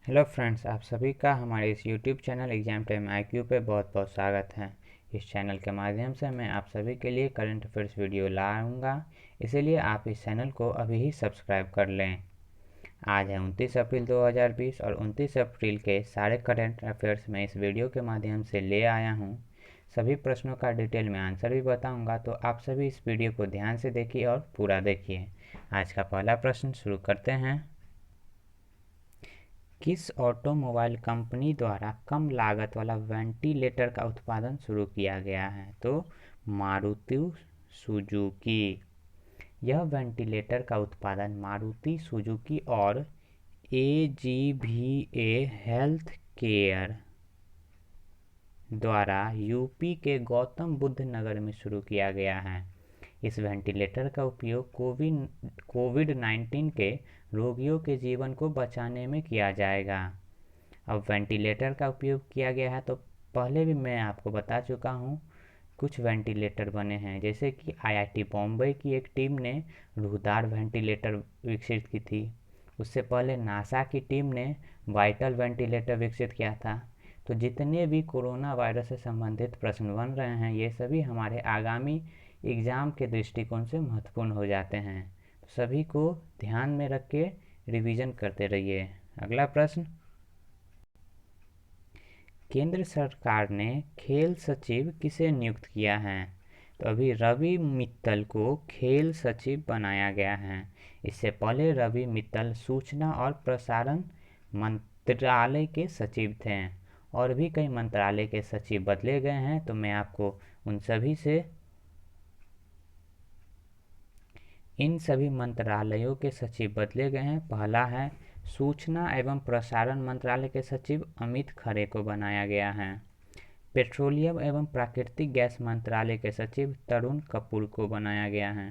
Hello friends, आप सभी का हमारे इस YouTube channel exam time IQ पे बहुत बहुत स्वागत है। इस चैनल के माध्यम से मैं आप सभी के लिए करंट अफेयर्स वीडियो लाऊंगा, इसीलिए आप इस चैनल को अभी ही सब्सक्राइब कर लें। आज है 29 अप्रैल 2020 और 29 अप्रैल के सारे करंट अफेयर्स मैं इस वीडियो के माध्यम से ले आया हूँ। सभी प्रश्नों का डिटेल में आंसर भी बताऊँगा, तो आप सभी इस वीडियो को ध्यान से देखिए और पूरा देखिए। आज का पहला प्रश्न शुरू करते हैं। किस ऑटोमोबाइल कंपनी द्वारा कम लागत वाला वेंटिलेटर का उत्पादन शुरू किया गया है? तो मारुति सुजुकी। यह वेंटिलेटर का उत्पादन मारुति सुजुकी और AGVA हेल्थ केयर द्वारा यूपी के गौतम बुद्ध नगर में शुरू किया गया है। इस वेंटिलेटर का उपयोग कोविड-19 के रोगियों के जीवन को बचाने में किया जाएगा। अब वेंटिलेटर का उपयोग किया गया है, तो पहले भी मैं आपको बता चुका हूँ कुछ वेंटिलेटर बने हैं, जैसे कि IIT बॉम्बे की एक टीम ने रूहदार वेंटिलेटर विकसित की थी। उससे पहले नासा की टीम ने वाइटल वेंटिलेटर विकसित किया था। तो जितने भी कोरोना वायरस से संबंधित प्रश्न बन रहे हैं, ये सभी हमारे आगामी एग्ज़ाम के दृष्टिकोण से महत्वपूर्ण हो जाते हैं। तो सभी को ध्यान में रख के रिवीजन करते रहिए। अगला प्रश्न, केंद्र सरकार ने खेल सचिव किसे नियुक्त किया है? तो अभी रवि मित्तल को खेल सचिव बनाया गया है। इससे पहले रवि मित्तल सूचना और प्रसारण मंत्रालय के सचिव थे। और भी कई मंत्रालय के सचिव बदले गए हैं, तो मैं आपको इन सभी मंत्रालयों के सचिव बदले गए हैं। पहला है सूचना एवं प्रसारण मंत्रालय के सचिव अमित खरे को बनाया गया है। पेट्रोलियम एवं प्राकृतिक गैस मंत्रालय के सचिव तरुण कपूर को बनाया गया है।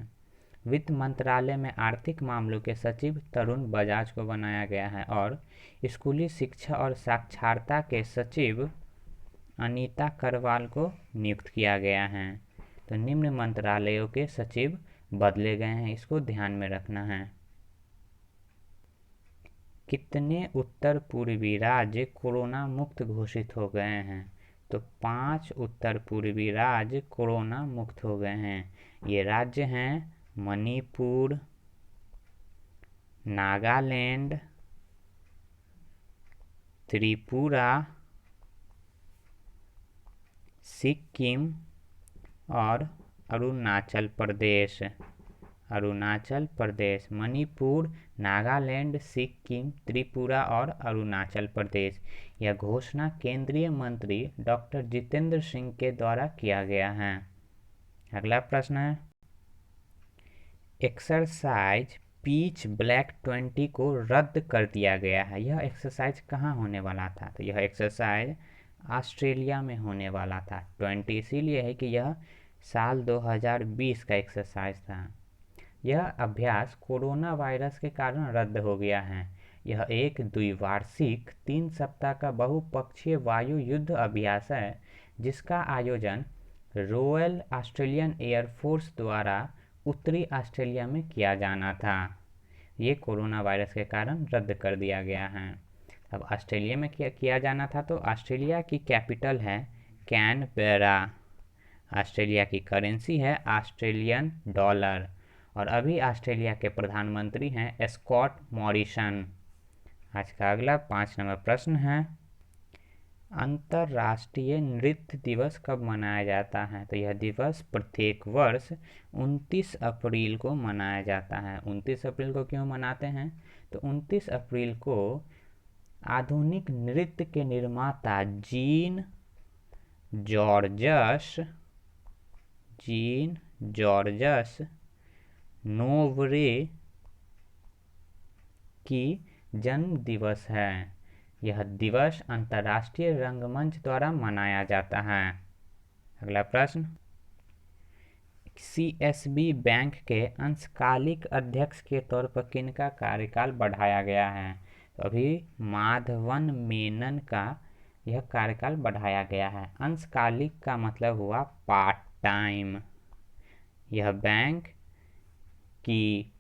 वित्त मंत्रालय में आर्थिक मामलों के सचिव तरुण बजाज को बनाया गया है। और स्कूली शिक्षा और साक्षरता के सचिव अनीता करवाल को नियुक्त किया गया है। तो निम्न मंत्रालयों के सचिव बदले गए हैं, इसको ध्यान में रखना है। कितने उत्तर पूर्वी राज्य कोरोना मुक्त घोषित हो गए हैं? तो 5 उत्तर पूर्वी राज्य कोरोना मुक्त हो गए हैं। ये राज्य हैं मणिपुर, नागालैंड, त्रिपुरा, सिक्किम और अरुणाचल प्रदेश। अरुणाचल प्रदेश, मणिपुर, नागालैंड, सिक्किम, त्रिपुरा और अरुणाचल प्रदेश। यह घोषणा केंद्रीय मंत्री डॉक्टर जितेंद्र सिंह के द्वारा किया गया है। अगला प्रश्न है, एक्सरसाइज पिच ब्लैक 20 को रद्द कर दिया गया है। यह एक्सरसाइज कहाँ होने वाला था? तो यह एक्सरसाइज ऑस्ट्रेलिया में होने वाला था। 20 इसीलिए है कि यह साल 2020 का एक्सरसाइज था। यह अभ्यास कोरोना वायरस के कारण रद्द हो गया है। यह एक द्विवार्षिक 3 सप्ताह का बहुपक्षीय वायु युद्ध अभ्यास है, जिसका आयोजन रॉयल ऑस्ट्रेलियन एयरफोर्स द्वारा उत्तरी ऑस्ट्रेलिया में किया जाना था। ये कोरोना वायरस के कारण रद्द कर दिया गया है। अब ऑस्ट्रेलिया में किया जाना था, तो ऑस्ट्रेलिया की कैपिटल है कैनबेरा। ऑस्ट्रेलिया की करेंसी है ऑस्ट्रेलियन डॉलर। और अभी ऑस्ट्रेलिया के प्रधानमंत्री हैं स्कॉट मॉरिसन। आज का अगला 5 नंबर प्रश्न है, अंतर्राष्ट्रीय नृत्य दिवस कब मनाया जाता है? तो यह दिवस प्रत्येक वर्ष 29 अप्रैल को मनाया जाता है। 29 अप्रैल को क्यों मनाते हैं? तो 29 अप्रैल को आधुनिक नृत्य के निर्माता जीन जॉर्जस नोवरे की जन्म दिवस है। यह दिवस अंतर्राष्ट्रीय रंगमंच द्वारा मनाया जाता है। अगला प्रश्न, CSB बैंक के अंशकालिक अध्यक्ष के तौर पर किनका कार्यकाल बढ़ाया गया है? तो अभी माधवन मेनन का यह कार्यकाल बढ़ाया गया है। अंशकालिक का मतलब हुआ पार्ट टाइम। यह बैंक की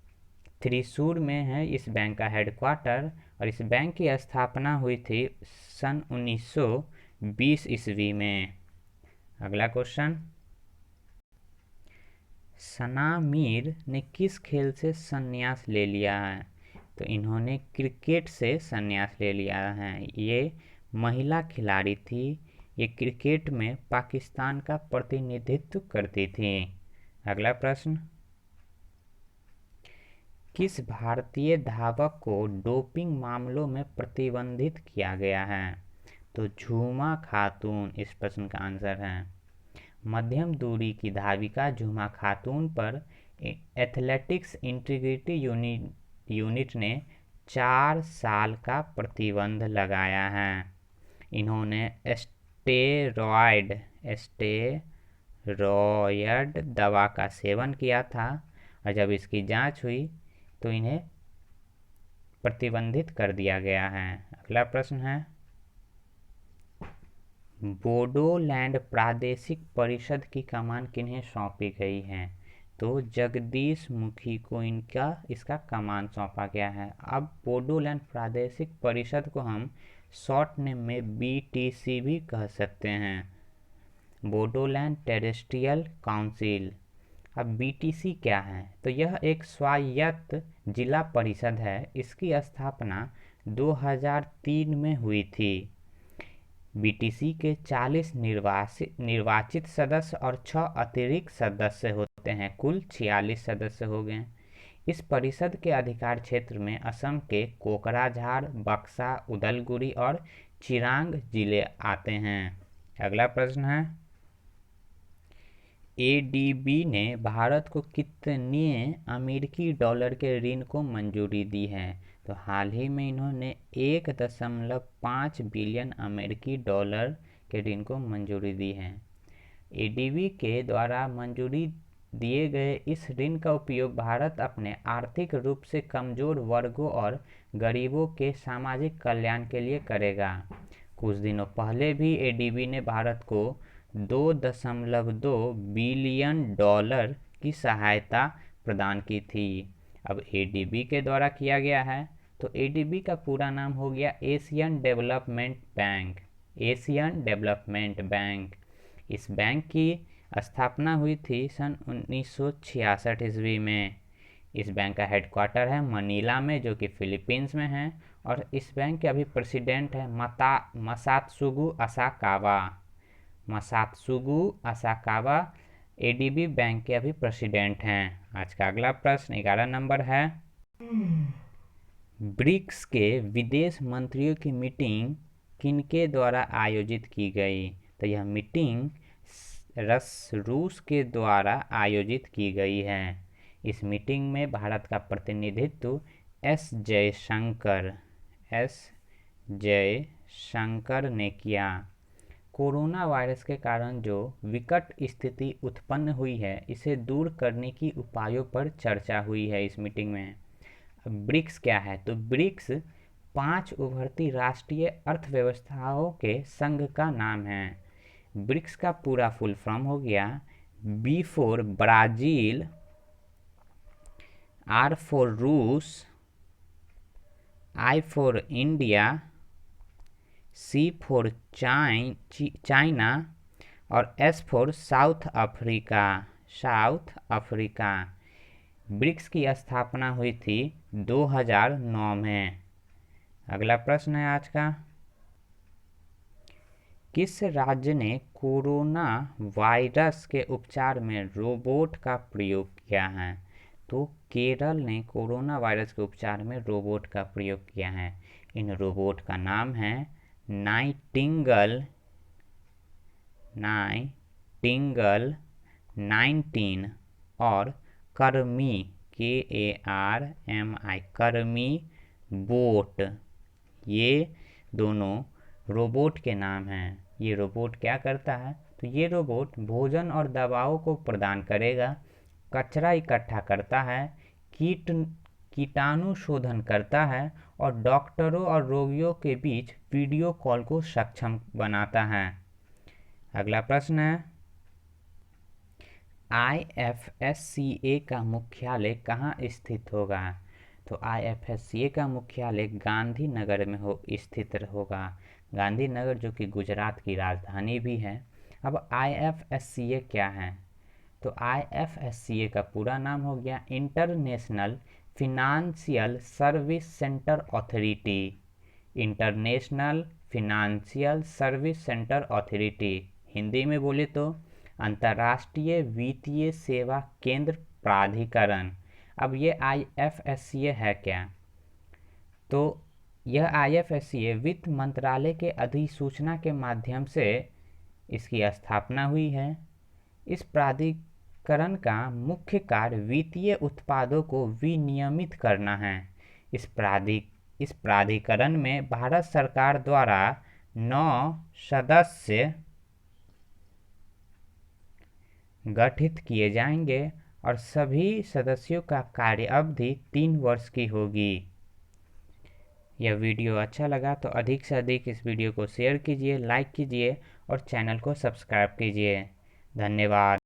त्रिशूर में है। इस बैंक का हेडक्वार्टर और इस बैंक की स्थापना हुई थी सन 1920 ईस्वी में। अगला क्वेश्चन, सना मीर ने किस खेल से संन्यास ले लिया है? तो इन्होंने क्रिकेट से संन्यास ले लिया है। ये महिला खिलाड़ी थी। ये क्रिकेट में पाकिस्तान का प्रतिनिधित्व करती थी। अगला प्रश्न, किस भारतीय धावक को डोपिंग मामलों में प्रतिबंधित किया गया है? तो झूमा खातून इस प्रश्न का आंसर है। मध्यम दूरी की धाविका झूमा खातून पर एथलेटिक्स इंटीग्रिटी यूनिट ने 4 साल का प्रतिबंध लगाया है। इन्होंने स्टेरॉयड दवा का सेवन किया था और जब इसकी जांच हुई तो इन्हें प्रतिबंधित कर दिया गया है। अगला प्रश्न है, बोडोलैंड प्रादेशिक परिषद की कमान किन्हें सौंपी गई है? तो जगदीश मुखी को इसका कमान सौंपा गया है। अब बोडोलैंड प्रादेशिक परिषद को हम शॉर्ट नेम में BTC भी कह सकते हैं, बोडोलैंड टेरेस्ट्रियल काउंसिल। अब BTC क्या है? तो यह एक स्वायत्त जिला परिषद है। इसकी स्थापना 2003 में हुई थी। BTC के 40 निर्वाचित सदस्य और 6 अतिरिक्त सदस्य होते हैं। कुल 46 सदस्य हो गए। इस परिषद के अधिकार क्षेत्र में असम के कोकराझार, बक्सा, उदलगुरी और चिरांग जिले आते हैं। अगला प्रश्न है, ADB ने भारत को कितने अमेरिकी डॉलर के ऋण को मंजूरी दी है? तो हाल ही में इन्होंने 1.5 बिलियन अमेरिकी डॉलर के ऋण को मंजूरी दी है। ADB के द्वारा मंजूरी दिए गए इस ऋण का उपयोग भारत अपने आर्थिक रूप से कमजोर वर्गों और गरीबों के सामाजिक कल्याण के लिए करेगा। कुछ दिनों पहले भी ADB ने भारत को 2.2 बिलियन डॉलर की सहायता प्रदान की थी। अब ADB के द्वारा किया गया है। तो ADB का पूरा नाम हो गया Asian development bank. Asian development bank. इस बैंक की स्थापना हुई थी सन 1966 ईस्वी में। इस बैंक का हेडक्वार्टर है मनीला में, जो कि फिलीपींस में है। और इस बैंक के अभी प्रेसिडेंट है मसात्सुगु असाकावा। मसात्सुगु असाकावा ADB बैंक के अभी प्रेसिडेंट हैं। आज का अगला प्रश्न 11 नंबर है, ब्रिक्स के विदेश मंत्रियों की मीटिंग किनके द्वारा आयोजित की गई? तो यह मीटिंग रूस के द्वारा आयोजित की गई है। इस मीटिंग में भारत का प्रतिनिधित्व एस जयशंकर ने किया। कोरोना वायरस के कारण जो विकट स्थिति उत्पन्न हुई है, इसे दूर करने की उपायों पर चर्चा हुई है इस मीटिंग में। ब्रिक्स क्या है? तो ब्रिक्स 5 उभरती राष्ट्रीय अर्थव्यवस्थाओं के संघ का नाम है। ब्रिक्स का पूरा फुल फॉर्म हो गया B for Brazil, R for रूस, I for India, C for China और S for South Africa. BRICS की स्थापना हुई थी 2009 में। अगला प्रश्न है आज का, किस राज्य ने कोरोना वायरस के उपचार में रोबोट का प्रयोग किया है? तो केरल ने कोरोना वायरस के उपचार में रोबोट का प्रयोग किया है। इन रोबोट का नाम है नाइटिंगेल 19 और कर्मी KARMI कर्मी बोट। ये दोनों रोबोट के नाम हैं। ये रोबोट क्या करता है? तो ये रोबोट भोजन और दवाओं को प्रदान करेगा, कचरा इकट्ठा करता है, कीटाणु शोधन करता है और डॉक्टरों और रोगियों के बीच वीडियो कॉल को सक्षम बनाता है। अगला प्रश्न है, IFSCA का मुख्यालय कहाँ स्थित होगा? तो IFSCA का मुख्यालय गांधीनगर में स्थित होगा। गांधीनगर जो कि गुजरात की राजधानी भी है। अब IFSCA क्या है? तो IFSCA का पूरा नाम हो गया international financial service centre authority. International financial service centre authority, Hindi में बोले तो अंतर्राष्ट्रीय वित्तीय सेवा केंद्र प्राधिकरण। अब ये IFSCA है क्या? तो यह IFSCA वित्त मंत्रालय के अधिसूचना के माध्यम से इसकी स्थापना हुई है। इस प्राधिकरण का मुख्य कार्य वित्तीय उत्पादों को विनियमित करना है। इस प्राधिकरण में भारत सरकार द्वारा 9 सदस्य गठित किए जाएंगे और सभी सदस्यों का कार्य अवधि 3 वर्ष की होगी। यह वीडियो अच्छा लगा तो अधिक से अधिक इस वीडियो को शेयर कीजिए, लाइक कीजिए और चैनल को सब्सक्राइब कीजिए। धन्यवाद।